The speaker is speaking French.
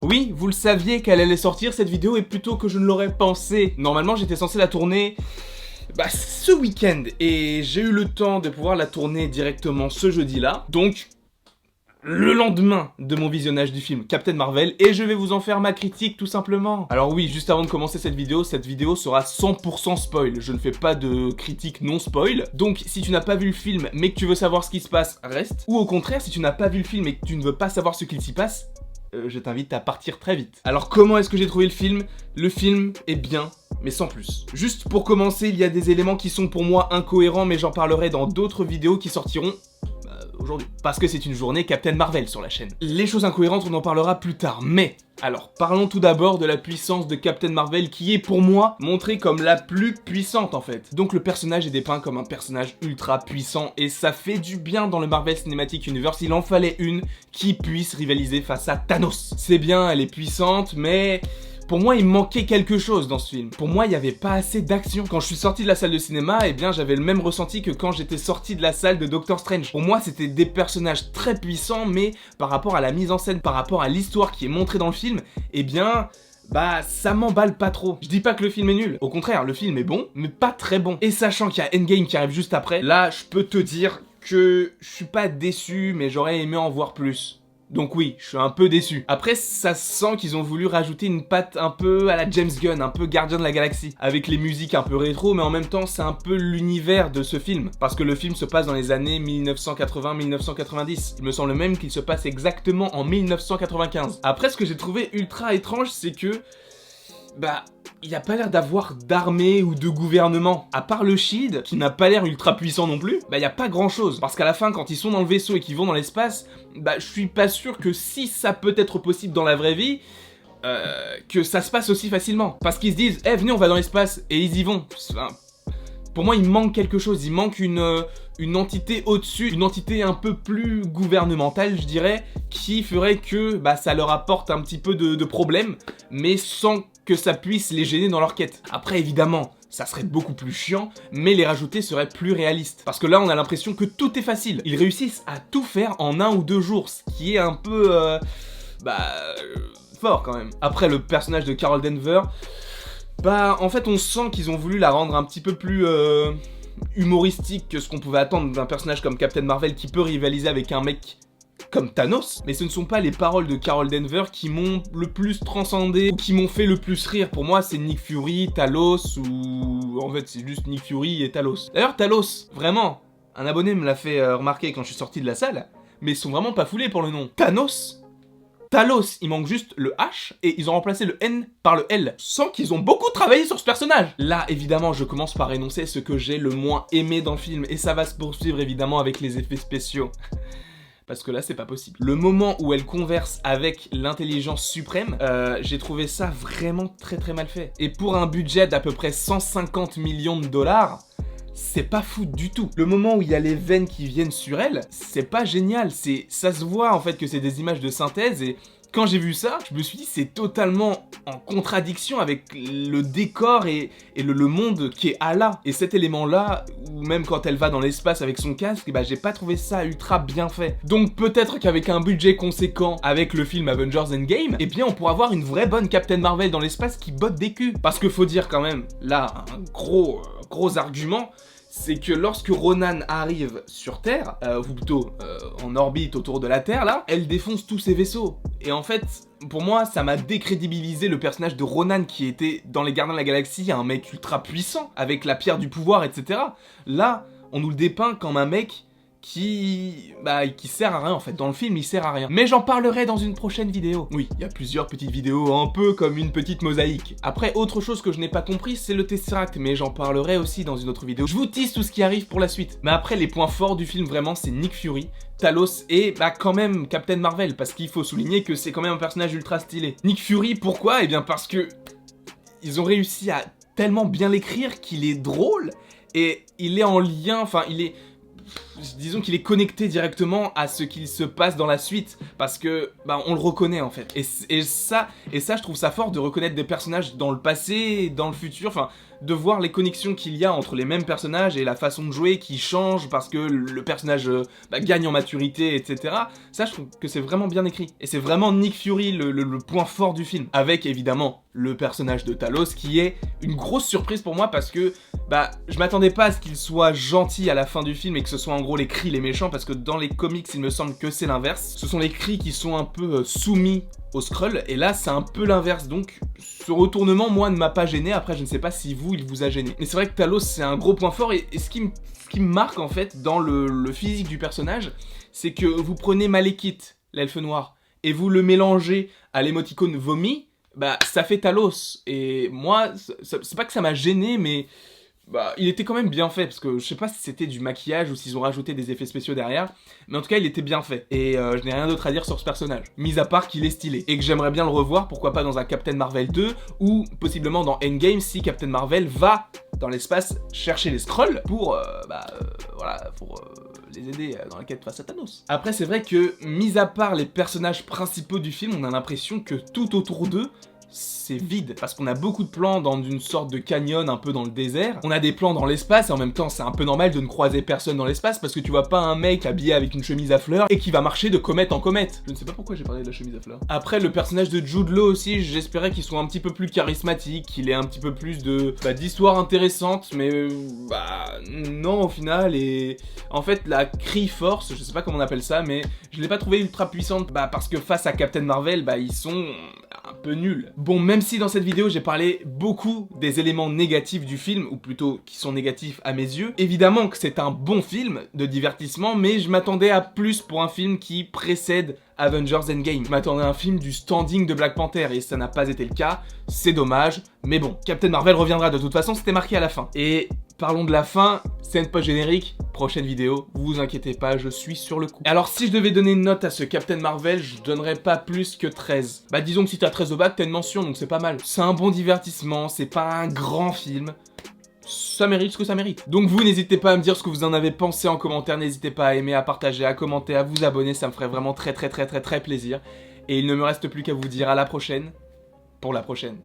Oui, vous le saviez qu'elle allait sortir cette vidéo et plutôt que je ne l'aurais pensé. Normalement, j'étais censé la tourner ce week-end et j'ai eu le temps de pouvoir la tourner directement ce jeudi-là. Donc, le lendemain de mon visionnage du film Captain Marvel, et je vais vous en faire ma critique tout simplement. Alors oui, juste avant de commencer cette vidéo sera 100% spoil. Je ne fais pas de critique non spoil. Donc si tu n'as pas vu le film mais que tu veux savoir ce qui se passe, reste. Ou au contraire, si tu n'as pas vu le film et que tu ne veux pas savoir ce qu'il s'y passe, je t'invite à partir très vite. Alors comment est-ce que j'ai trouvé le film? Le film est bien, mais sans plus. Juste pour commencer, il y a des éléments qui sont pour moi incohérents, mais j'en parlerai dans d'autres vidéos qui sortiront aujourd'hui. Parce que c'est une journée Captain Marvel sur la chaîne. Les choses incohérentes, on en parlera plus tard, mais... Alors, parlons tout d'abord de la puissance de Captain Marvel qui est pour moi montrée comme la plus puissante en fait. Donc le personnage est dépeint comme un personnage ultra puissant et ça fait du bien dans le Marvel Cinematic Universe. Il en fallait une qui puisse rivaliser face à Thanos. C'est bien, elle est puissante, mais... Pour moi, il manquait quelque chose dans ce film. Pour moi, il n'y avait pas assez d'action. Quand je suis sorti de la salle de cinéma, eh bien, j'avais le même ressenti que quand j'étais sorti de la salle de Doctor Strange. Pour moi, c'était des personnages très puissants, mais par rapport à la mise en scène, par rapport à l'histoire qui est montrée dans le film, eh bien... ça m'emballe pas trop. Je dis pas que le film est nul. Au contraire, le film est bon, mais pas très bon. Et sachant qu'il y a Endgame qui arrive juste après, là, je peux te dire que je suis pas déçu, mais j'aurais aimé en voir plus. Donc oui, je suis un peu déçu. Après, ça sent qu'ils ont voulu rajouter une patte un peu à la James Gunn, un peu Gardien de la Galaxie, avec les musiques un peu rétro, mais en même temps, c'est un peu l'univers de ce film, parce que le film se passe dans les années 1980-1990. Il me semble même qu'il se passe exactement en 1995. Après, ce que j'ai trouvé ultra étrange, c'est que... il n'y a pas l'air d'avoir d'armée ou de gouvernement. À part le Shield, qui n'a pas l'air ultra puissant non plus, il n'y a pas grand chose. Parce qu'à la fin, quand ils sont dans le vaisseau et qu'ils vont dans l'espace, je suis pas sûr que si ça peut être possible dans la vraie vie, que ça se passe aussi facilement. Parce qu'ils se disent, venez, on va dans l'espace, et ils y vont. Enfin, pour moi, il manque quelque chose, il manque une entité au-dessus, une entité un peu plus gouvernementale, je dirais, qui ferait que ça leur apporte un petit peu de problème, mais sans que ça puisse les gêner dans leur quête. Après, évidemment, ça serait beaucoup plus chiant, mais les rajouter serait plus réaliste. Parce que là, on a l'impression que tout est facile. Ils réussissent à tout faire en 1 ou 2 jours, ce qui est un peu... fort quand même. Après, le personnage de Carol Danvers... en fait, on sent qu'ils ont voulu la rendre un petit peu plus... humoristique que ce qu'on pouvait attendre d'un personnage comme Captain Marvel qui peut rivaliser avec un mec comme Thanos, mais ce ne sont pas les paroles de Carol Danvers qui m'ont le plus transcendé ou qui m'ont fait le plus rire. Pour moi, c'est Nick Fury, Talos, ou en fait c'est juste Nick Fury et Talos. D'ailleurs Talos, vraiment, un abonné me l'a fait remarquer quand je suis sorti de la salle, mais ils sont vraiment pas foulés pour le nom. Thanos, il manque juste le H et ils ont remplacé le N par le L, sans qu'ils ont beaucoup travaillé sur ce personnage. Là, évidemment, je commence par énoncer ce que j'ai le moins aimé dans le film, et ça va se poursuivre évidemment avec les effets spéciaux. Parce que là, c'est pas possible. Le moment où elle converse avec l'intelligence suprême, j'ai trouvé ça vraiment très très mal fait. Et pour un budget d'à peu près 150 millions de dollars, c'est pas fou du tout. Le moment où il y a les veines qui viennent sur elle, c'est pas génial. Ça se voit en fait que c'est des images de synthèse et... Quand j'ai vu ça, je me suis dit c'est totalement en contradiction avec le décor et le monde qui est Allah. Et cet élément-là, ou même quand elle va dans l'espace avec son casque, j'ai pas trouvé ça ultra bien fait. Donc peut-être qu'avec un budget conséquent, avec le film Avengers Endgame, eh bien on pourra avoir une vraie bonne Captain Marvel dans l'espace qui botte des culs. Parce que faut dire quand même, là, un gros argument, c'est que lorsque Ronan arrive sur Terre, ou plutôt en orbite autour de la Terre là, elle défonce tous ses vaisseaux. Et en fait, pour moi, ça m'a décrédibilisé le personnage de Ronan qui était dans les Gardiens de la Galaxie, un mec ultra puissant, avec la pierre du pouvoir, etc. Là, on nous le dépeint comme un mec qui sert à rien en fait. Dans le film, il sert à rien. Mais j'en parlerai dans une prochaine vidéo. Oui, il y a plusieurs petites vidéos, un peu comme une petite mosaïque. Après, autre chose que je n'ai pas compris, c'est le Tesseract, mais j'en parlerai aussi dans une autre vidéo. Je vous tease tout ce qui arrive pour la suite. Mais après, les points forts du film, vraiment, c'est Nick Fury, Talos et quand même Captain Marvel, parce qu'il faut souligner que c'est quand même un personnage ultra stylé. Nick Fury, pourquoi? Eh bien parce que ils ont réussi à tellement bien l'écrire qu'il est drôle, et il est en lien, disons qu'il est connecté directement à ce qu'il se passe dans la suite, parce que on le reconnaît en fait. Et ça je trouve ça fort de reconnaître des personnages dans le passé, dans le futur, de voir les connexions qu'il y a entre les mêmes personnages et la façon de jouer qui change parce que le personnage gagne en maturité, etc. Ça, je trouve que c'est vraiment bien écrit. Et c'est vraiment Nick Fury le point fort du film. Avec évidemment le personnage de Talos qui est une grosse surprise pour moi parce que je m'attendais pas à ce qu'il soit gentil à la fin du film et que ce soit en gros les Kree les méchants, parce que dans les comics il me semble que c'est l'inverse. Ce sont les Kree qui sont un peu soumis aux Skrulls, et là c'est un peu l'inverse, donc ce retournement moi ne m'a pas gêné. Après je ne sais pas si vous il vous a gêné, mais c'est vrai que Talos c'est un gros point fort, et ce qui me marque en fait dans le physique du personnage, c'est que vous prenez Malekith, l'elfe noir, et vous le mélangez à l'émoticône vomi, ça fait Talos. Et moi, c'est pas que ça m'a gêné, mais il était quand même bien fait, parce que je sais pas si c'était du maquillage ou s'ils ont rajouté des effets spéciaux derrière, mais en tout cas il était bien fait, et je n'ai rien d'autre à dire sur ce personnage, mis à part qu'il est stylé, et que j'aimerais bien le revoir, pourquoi pas dans un Captain Marvel 2, ou possiblement dans Endgame si Captain Marvel va dans l'espace chercher les Skrulls pour, les aider dans la quête face à Thanos. Après c'est vrai que, mis à part les personnages principaux du film, on a l'impression que tout autour d'eux, c'est vide, parce qu'on a beaucoup de plans dans une sorte de canyon un peu dans le désert, on a des plans dans l'espace, et en même temps c'est un peu normal de ne croiser personne dans l'espace, parce que tu vois pas un mec habillé avec une chemise à fleurs et qui va marcher de comète en comète. Je ne sais pas pourquoi j'ai parlé de la chemise à fleurs. Après le personnage de Jude Law aussi, j'espérais qu'il soit un petit peu plus charismatique, qu'il ait un petit peu plus d'histoire intéressante, mais non au final. Et en fait la Kree Force, je sais pas comment on appelle ça, mais je l'ai pas trouvé ultra puissante, parce que face à Captain Marvel, ils sont un peu nuls. Bon, même si dans cette vidéo j'ai parlé beaucoup des éléments négatifs du film, ou plutôt qui sont négatifs à mes yeux, évidemment que c'est un bon film de divertissement, mais je m'attendais à plus pour un film qui précède Avengers Endgame. Je m'attendais à un film du standing de Black Panther, et ça n'a pas été le cas, c'est dommage, mais bon, Captain Marvel reviendra de toute façon, c'était marqué à la fin. Et parlons de la fin, scène post-générique, prochaine vidéo, vous inquiétez pas, je suis sur le coup. Alors si je devais donner une note à ce Captain Marvel, je donnerais pas plus que 13. Disons que si t'as 13 au bac, t'as une mention, donc c'est pas mal. C'est un bon divertissement, c'est pas un grand film, ça mérite ce que ça mérite. Donc vous, n'hésitez pas à me dire ce que vous en avez pensé en commentaire, n'hésitez pas à aimer, à partager, à commenter, à vous abonner, ça me ferait vraiment très plaisir. Et il ne me reste plus qu'à vous dire à la prochaine, pour la prochaine.